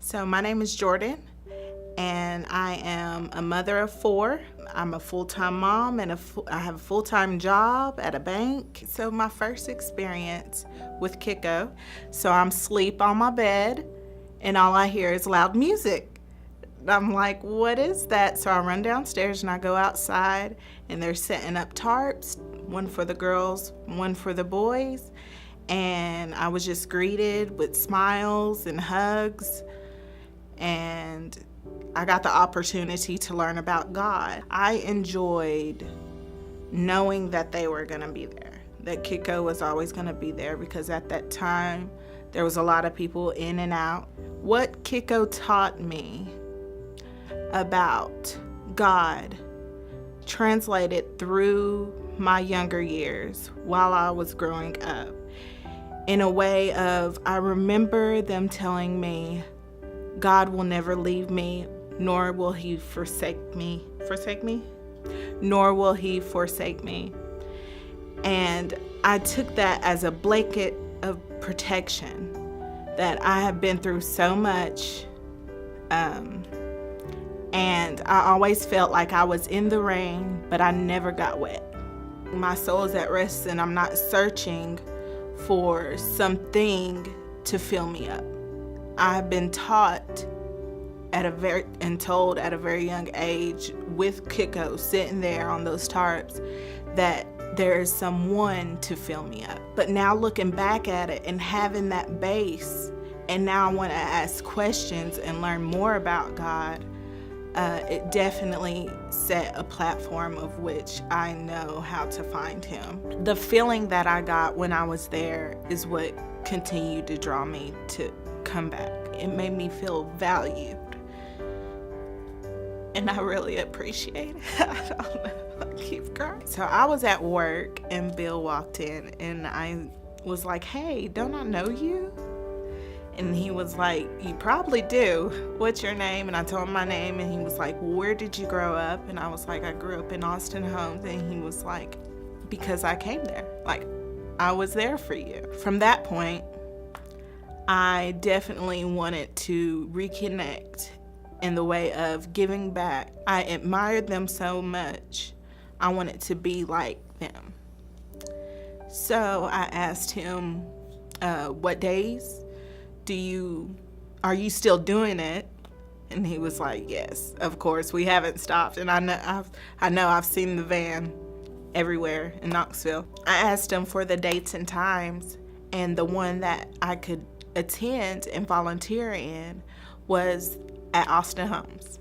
So my name is Jourdan, and I am a mother of 4. I'm a full-time mom, and I have a full-time job at a bank. So my first experience with KICKO, so I'm asleep on my bed, and all I hear is loud music. I'm like, what is that? So I run downstairs and I go outside, and they're setting up tarps, one for the girls, one for the boys. And I was just greeted with smiles and hugs, and I got the opportunity to learn about God. I enjoyed knowing that they were gonna be there, that KICKO was always gonna be there, because at that time, there was a lot of people in and out. What KICKO taught me about God translated through my younger years while I was growing up in a way of, I remember them telling me, God will never leave me, nor will he forsake me. Nor will he forsake me. And I took that as a blanket of protection, that I have been through so much, and I always felt like I was in the rain, but I never got wet. My soul is at rest, and I'm not searching for something to fill me up. I've been taught and told at a very young age with KICKO, sitting there on those tarps, that there is someone to fill me up. But now looking back at it and having that base, and now I want to ask questions and learn more about God, it definitely set a platform of which I know how to find him. The feeling that I got when I was there is what continued to draw me to come back. It made me feel valued, and I really appreciate it. I don't know, I keep crying. So I was at work and Bill walked in, and I was like, hey, don't I know you? And he was like, you probably do. What's your name? And I told him my name, and he was like, where did you grow up? And I was like, I grew up in Austin Homes. And he was like, because I came there. Like, I was there for you. From that point, I definitely wanted to reconnect in the way of giving back. I admired them so much. I wanted to be like them. So I asked him, what days are you still doing it? And he was like, yes, of course, we haven't stopped. And I know I've seen the van everywhere in Knoxville. I asked him for the dates and times, and the one that I could attend and volunteer in was at Austin Homes.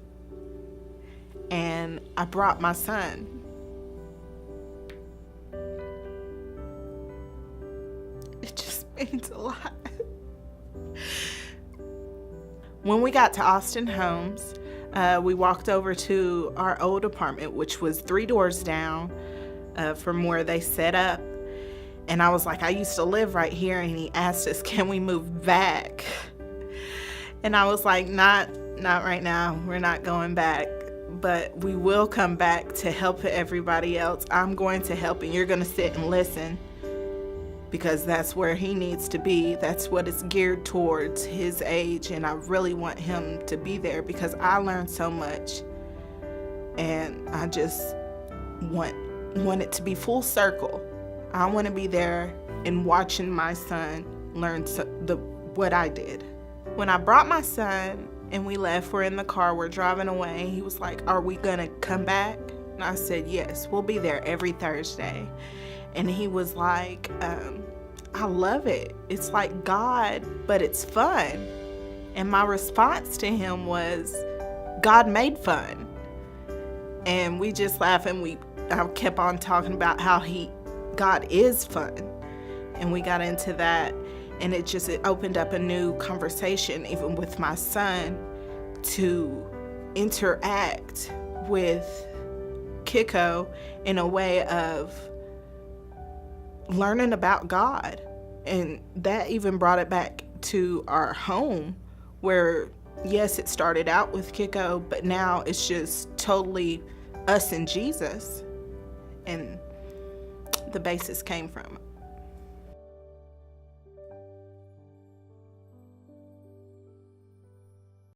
And I brought my son. It just means a lot. When we got to Austin Homes, we walked over to our old apartment, which was 3 doors down from where they set up. And I was like, I used to live right here. And he asked us, can we move back? And I was like, not right now. We're not going back. But we will come back to help everybody else. I'm going to help, and you're going to sit and listen, because that's where he needs to be. That's what it's geared towards, his age. And I really want him to be there, because I learned so much. And I just want it to be full circle. I want to be there and watching my son learn what I did. When I brought my son and we left, we're in the car, we're driving away, he was like, are we going to come back? And I said, yes, we'll be there every Thursday. And he was like, I love it. It's like God, but it's fun. And my response to him was, God made fun. And we just laughed, and I kept on talking about how God is fun. And we got into that, and it opened up a new conversation, even with my son, to interact with KICKO in a way of learning about God. And that even brought it back to our home, where yes, it started out with KICKO, but now it's just totally us and Jesus. And the basis came from